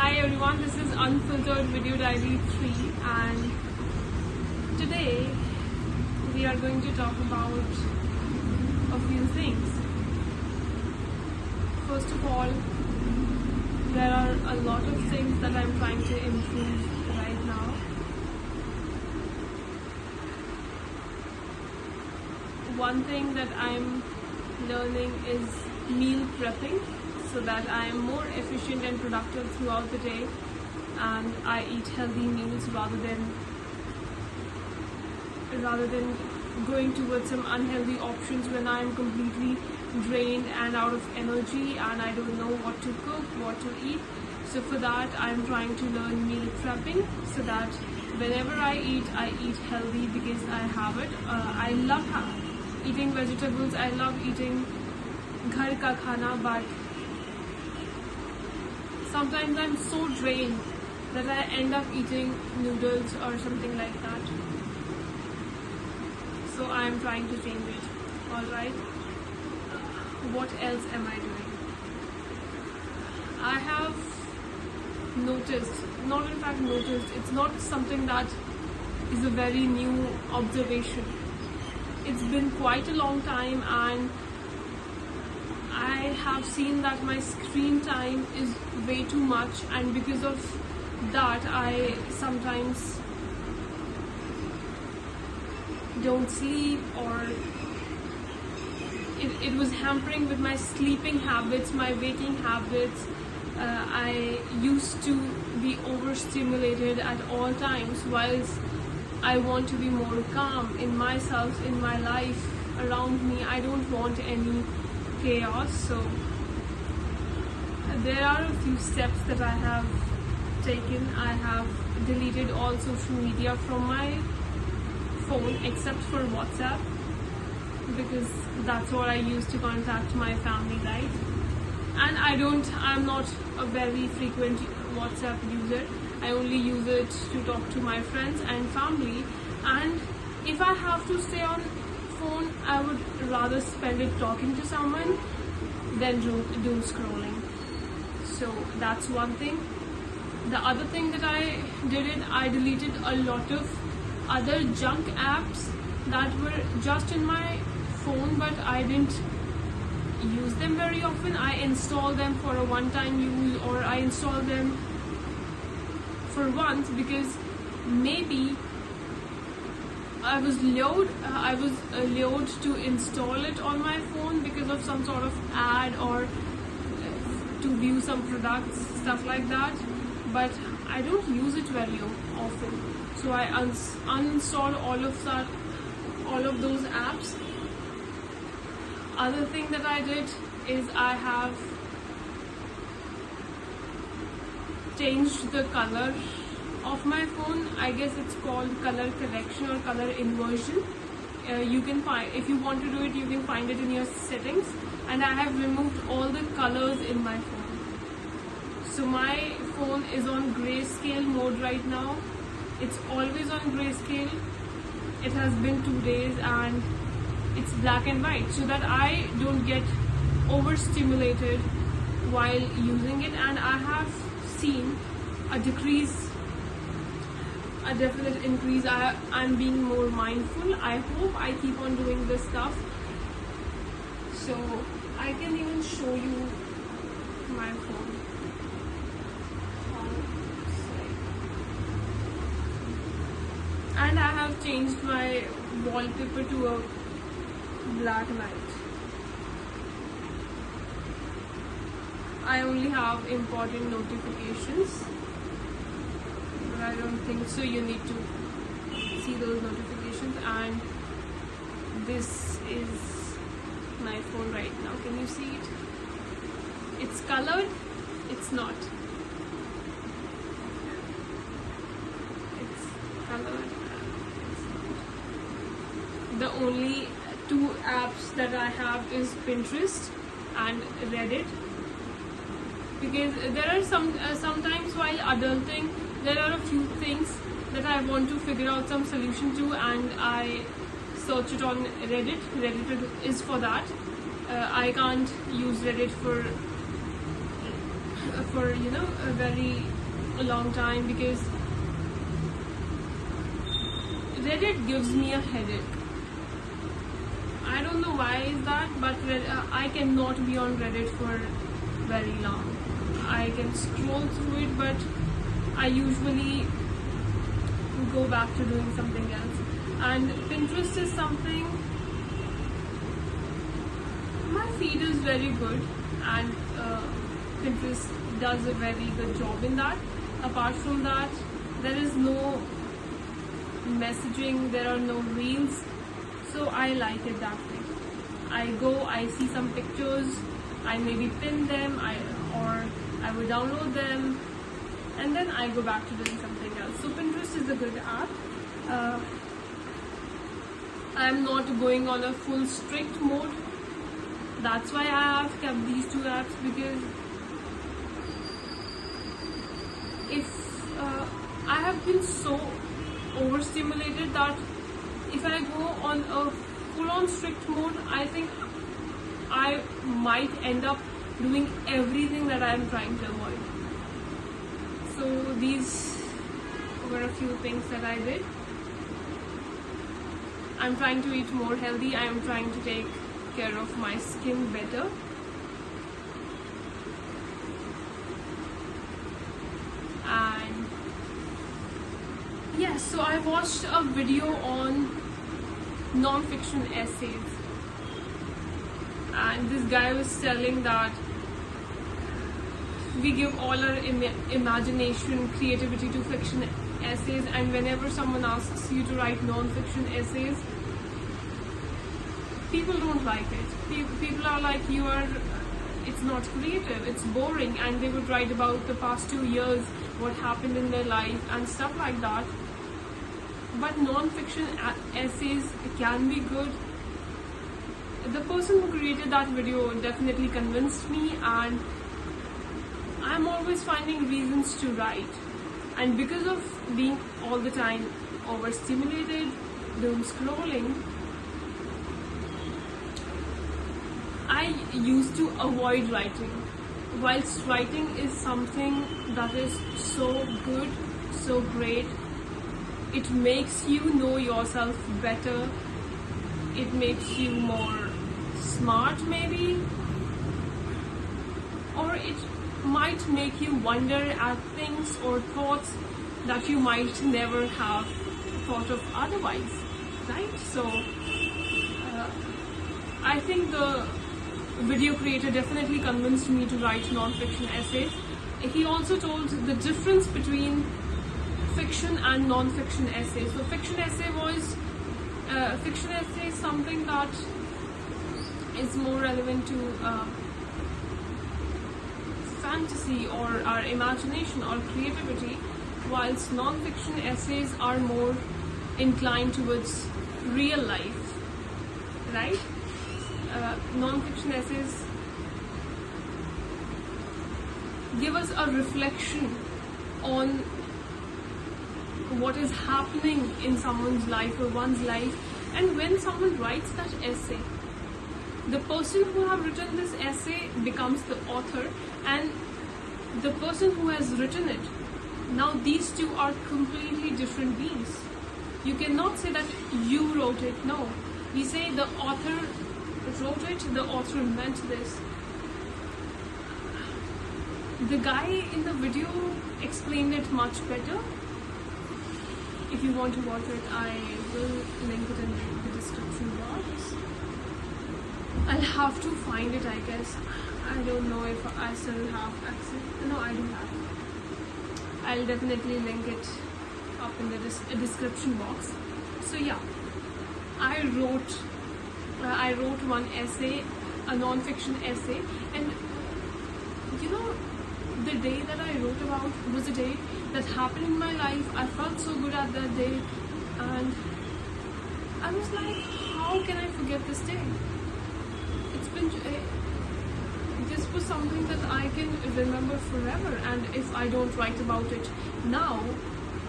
Hi everyone, this is Unfiltered Video Diary 3 and today we are going to talk about a few things. First of all, there are a lot of things that I'm trying to improve right now. One thing that I'm learning is meal prepping, so that I am more efficient and productive throughout the day and I eat healthy meals rather than going towards some unhealthy options when I am completely drained and out of energy and I don't know what to cook, what to eat. So for that I am trying to learn meal prepping so that whenever I eat healthy because I have it. I love eating vegetables, I love eating ghar ka khana, but sometimes I'm so drained that I end up eating noodles or something like that. So I'm trying to change it. Alright. What else am I doing? I have noticed, it's not something that is a very new observation. It's been quite a long time and I have seen that my screen time is way too much, and because of that I sometimes don't sleep, or it was hampering with my sleeping habits, my waking habits. I used to be overstimulated at all times, whilst I want to be more calm in myself, in my life around me. I don't want any chaos. So there are a few steps that I have taken. I have deleted all social media from my phone except for WhatsApp, because that's what I use to contact my family, right? And I'm not a very frequent WhatsApp user. I only use it to talk to my friends and family, and if I have to stay on phone, I would rather spend it talking to someone than doom scrolling. So that's one thing. The other thing that I deleted a lot of other junk apps that were just in my phone, but I didn't use them very often. I install them for a one-time use, or I install them for once because maybe I was lured to install it on my phone because of some sort of ad or to view some products, stuff like that. But I don't use it very often, so I uninstalled all of those apps. Other thing that I did is I have changed the color of my phone. I guess it's called color correction or color inversion. You can find, if you want to do it, you can find it in your settings, and I have removed all the colors in my phone. So my phone is on grayscale mode right now. It's always on grayscale. It has been 2 days and it's black and white, so that I don't get overstimulated while using it. And I have seen a definite increase. I'm being more mindful. I hope I keep on doing this stuff. So I can even show you my phone. And I have changed my wallpaper to a black night. I only have important notifications, but I don't think so you need to see those notifications. And this is my phone right now. Can you see it? It's colored, it's not. It's colored, it's not. The only two apps that I have is Pinterest and Reddit, because there are sometimes while adulting there are a few things that I want to figure out some solution to, and I search it on Reddit. Reddit is for that. I can't use Reddit for for a very long time, because Reddit gives me a headache. I don't know why is that, but I cannot be on Reddit for very long. I can scroll through it, but I usually go back to doing something else. And Pinterest is something, my feed is very good, and Pinterest does a very good job in that. Apart from that, there is no messaging, there are no reels, so I like it that way. I go, I see some pictures, I maybe pin them, or I would download them, and then I go back to doing something else. So Pinterest is a good app. I'm not going on a full strict mode. That's why I have kept these two apps, because if I have been so overstimulated that if I go on a full-on strict mode, I think I might end up doing everything that I am trying to avoid. So these were a few things that I did. I'm trying to eat more healthy. I am trying to take care of my skin better. And yes, so I watched a video on non-fiction essays, and this guy was telling that we give all our imagination, creativity to fiction essays, and whenever someone asks you to write non-fiction essays, people don't like it. People are like, it's not creative, it's boring, and they would write about the past 2 years, what happened in their life and stuff like that. But non-fiction essays can be good. The person who created that video definitely convinced me, and I'm always finding reasons to write. And because of being all the time overstimulated, doom scrolling, I used to avoid writing. Whilst writing is something that is so good, so great, it makes you know yourself better, it makes you more smart maybe, or it might make you wonder at things or thoughts that you might never have thought of otherwise, right? So I think the video creator definitely convinced me to write non-fiction essays. He also told the difference between fiction and non-fiction essays. So fiction essay is something that is more relevant to fantasy or our imagination or creativity, whilst non-fiction essays are more inclined towards real life, right? Non-fiction essays give us a reflection on what is happening in someone's life or one's life, and when someone writes that essay, the person who have written this essay becomes the author, and the person who has written it, now these two are completely different beings. You cannot say that you wrote it. No, we say the author wrote it, the author meant this. The guy in the video explained it much better. If you want to watch it, I will link it in the description box. I'll have to find it, I guess. I don't know if I still have access. No, I do have. I'll definitely link it up in the description box. So yeah, I wrote one essay, a non-fiction essay, and the day that I wrote about was a day that happened in my life. I felt so good at that day, and I was like, how can I forget this day? This was something that I can remember forever, and if I don't write about it now,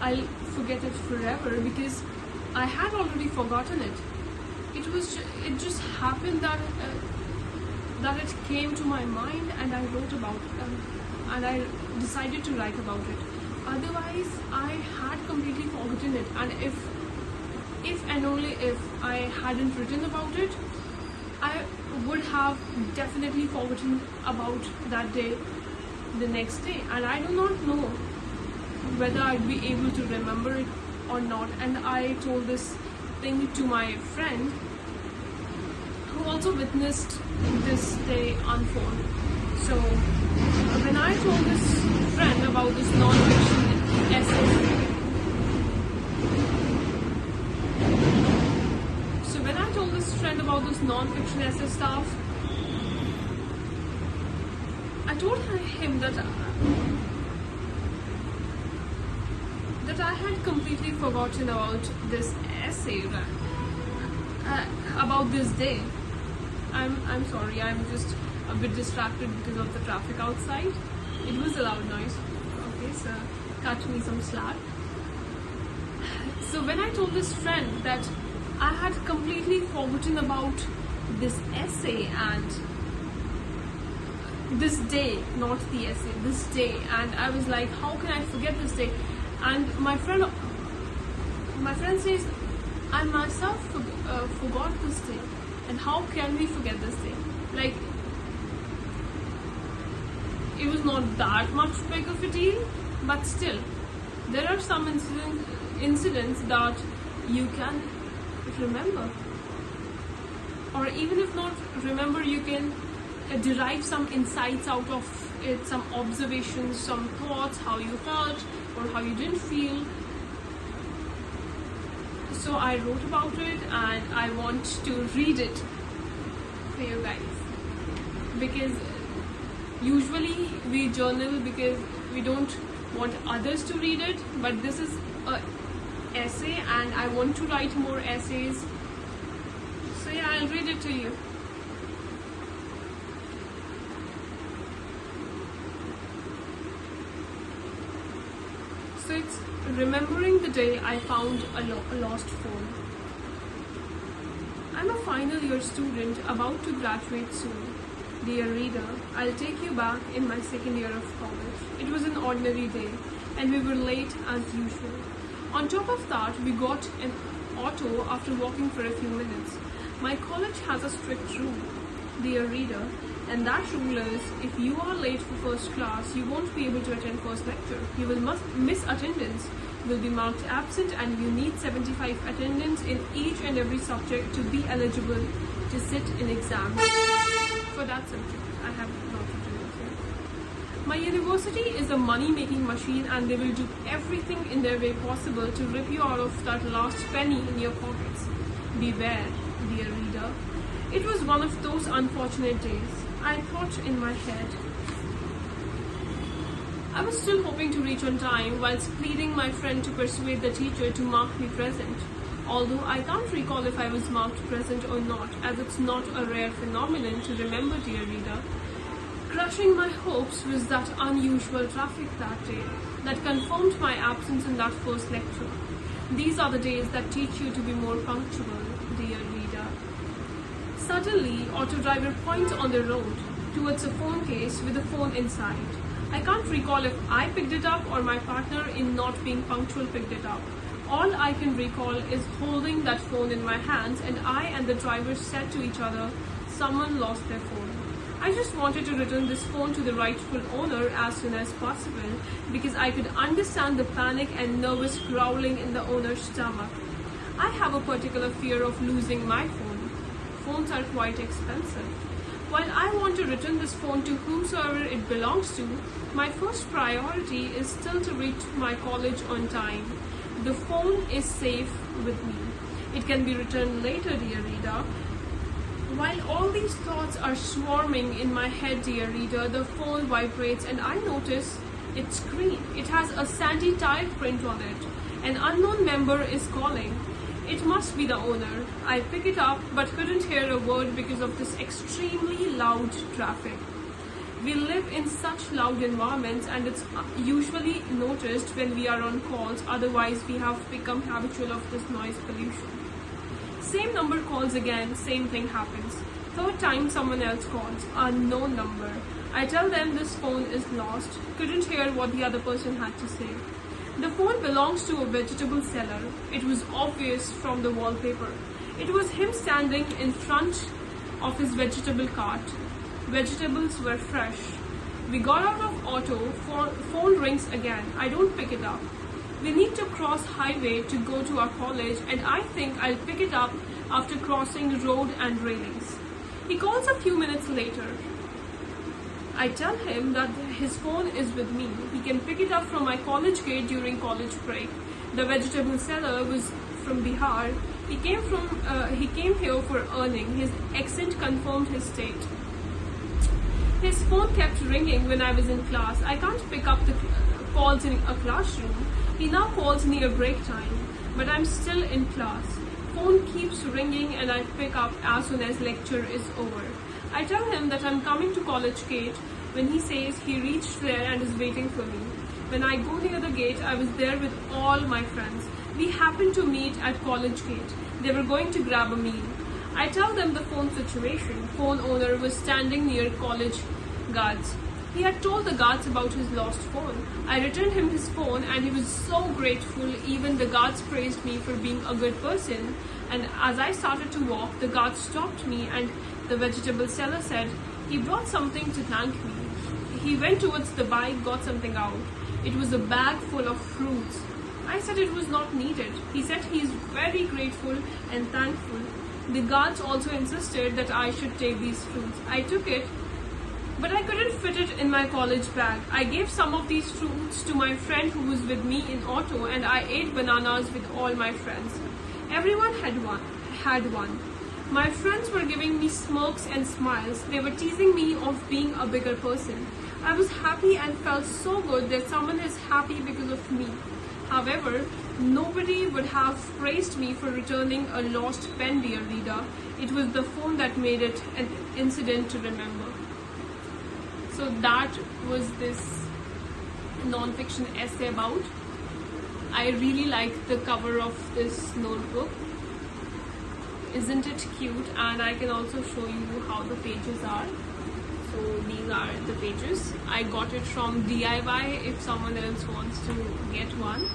I'll forget it forever, because I had already forgotten it. It just happened that it came to my mind, and I wrote about it. and I decided to write about it. Otherwise, I had completely forgotten it, and if and only if I hadn't written about it, I would have definitely forgotten about that day the next day, and I do not know whether I'd be able to remember it or not. And I told this thing to my friend, who also witnessed this day unfold. So when I told this friend about this non-fiction essay, about this non-fiction essay stuff, I told him that I had completely forgotten about this essay, about this day. I'm sorry, I'm just a bit distracted because of the traffic outside. It was a loud noise. Okay, so cut me some slack. So when I told this friend that I had completely forgotten about this essay and this day, not the essay, this day, and I was like, how can I forget this day? And my friend says, I myself forgot this day, and how can we forget this day? Like, it was not that much big of a deal, but still, there are some incidents that you can remember, or even if not remember, you can derive some insights out of it, some observations, some thoughts, how you felt or how you didn't feel. So I wrote about it, and I want to read it for you guys, because usually we journal because we don't want others to read it, but this is a essay and I want to write more essays. So yeah, I'll read it to you. So it's remembering the day I found a lost phone. I'm a final year student about to graduate soon. Dear reader, I'll take you back in my second year of college. It was an ordinary day and we were late as usual. On top of that, we got an auto after walking for a few minutes. My college has a strict rule, dear reader, and that rule is if you are late for first class, you won't be able to attend first lecture. You will miss attendance, will be marked absent, and you need 75 attendance in each and every subject to be eligible to sit in exams. For that subject, I have not written it here. My university is a money-making machine, and they will do everything in their way possible to rip you out of that last penny in your pockets. Beware, dear reader. It was one of those unfortunate days. I thought in my head. I was still hoping to reach on time whilst pleading my friend to persuade the teacher to mark me present. Although I can't recall if I was marked present or not, as it's not a rare phenomenon to remember, dear reader. Crushing my hopes was that unusual traffic that day that confirmed my absence in that first lecture. These are the days that teach you to be more punctual, dear reader. Suddenly, auto driver points on the road towards a phone case with a phone inside. I can't recall if I picked it up or my partner in not being punctual picked it up. All I can recall is holding that phone in my hands, and I and the driver said to each other, someone lost their phone. I just wanted to return this phone to the rightful owner as soon as possible because I could understand the panic and nervous growling in the owner's stomach. I have a particular fear of losing my phone. Phones are quite expensive. While I want to return this phone to whomsoever it belongs to, my first priority is still to reach my college on time. The phone is safe with me. It can be returned later, dear reader. While all these thoughts are swarming in my head, dear reader, the phone vibrates and I notice its screen. It has a sandy tire print on it. An unknown member is calling. It must be the owner. I pick it up but couldn't hear a word because of this extremely loud traffic. We live in such loud environments and it's usually noticed when we are on calls, otherwise we have become habitual of this noise pollution. Same number calls again, same thing happens. Third time someone else calls, unknown number. I tell them this phone is lost, couldn't hear what the other person had to say. The phone belongs to a vegetable seller. It was obvious from the wallpaper. It was him standing in front of his vegetable cart. Vegetables were fresh. We got out of auto, phone rings again. I don't pick it up. We need to cross highway to go to our college, and I think I'll pick it up after crossing road and railings. He calls a few minutes later. I tell him that his phone is with me. He can pick it up from my college gate during college break. The vegetable seller was from Bihar. He came here for earning. His accent confirmed his state. His phone kept ringing when I was in class. I can't pick up the calls in a classroom. He now calls near break time, but I'm still in class. Phone keeps ringing and I pick up as soon as lecture is over. I tell him that I'm coming to college gate when he says he reached there and is waiting for me. When I go near the gate, I was there with all my friends. We happened to meet at college gate. They were going to grab a meal. I tell them the phone situation. Phone owner was standing near college guards. He had told the guards about his lost phone. I returned him his phone and he was so grateful. Even the guards praised me for being a good person. And as I started to walk, the guards stopped me and the vegetable seller said he brought something to thank me. He went towards the bike, got something out. It was a bag full of fruits. I said it was not needed. He said he is very grateful and thankful. The guards also insisted that I should take these fruits. I took it, but I couldn't fit it in my college bag. I gave some of these fruits to my friend who was with me in auto, and I ate bananas with all my friends. Everyone had one. My friends were giving me smirks and smiles. They were teasing me of being a bigger person. I was happy and felt so good that someone is happy because of me. However, nobody would have praised me for returning a lost pen, dear reader. It was the phone that made it an incident to remember. So that was this non-fiction essay about. I really like the cover of this notebook. Isn't it cute? And I can also show you how the pages are. So these are the pages. I got it from DIY if someone else wants to get one.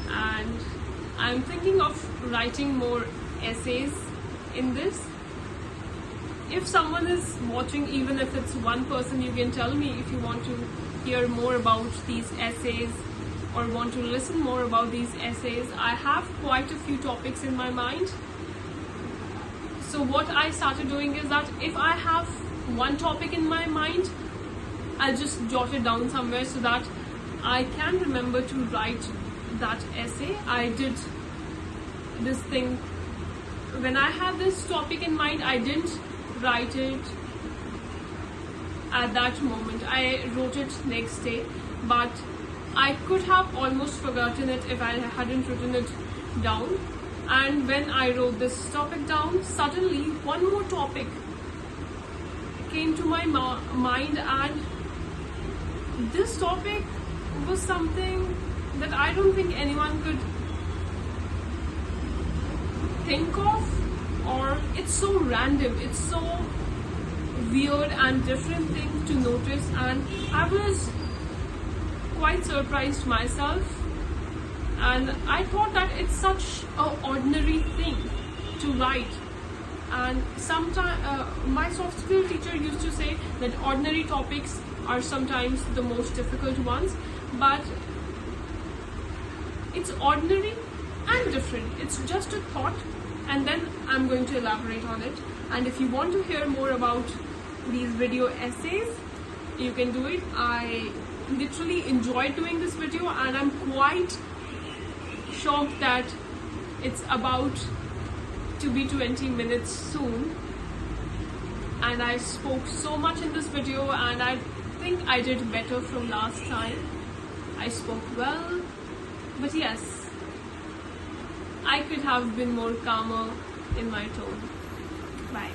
And I'm thinking of writing more essays in this. If someone is watching, even if it's one person, you can tell me if you want to hear more about these essays or want to listen more about these essays. I have quite a few topics in my mind. So what I started doing is that if I have one topic in my mind, I'll just jot it down somewhere so that I can remember to write that essay. I did this thing when I had this topic in mind. I didn't write it at that moment. I wrote it next day, but I could have almost forgotten it if I hadn't written it down. And when I wrote this topic down, suddenly one more topic came to my mind, and this topic was something that I don't think anyone could think of, or it's so random, it's so weird and different thing to notice, and I was quite surprised myself. And I thought that it's such an ordinary thing to write. And sometimes my soft skill teacher used to say that ordinary topics are sometimes the most difficult ones, but it's ordinary and different. It's just a thought, and then I'm going to elaborate on it. And if you want to hear more about these video essays, you can do it. I literally enjoyed doing this video, and I'm quite shocked that it's about to be 20 minutes soon, and I spoke so much in this video, and I think I did better from last time. I spoke well, but yes, I could have been more calmer in my tone. Bye.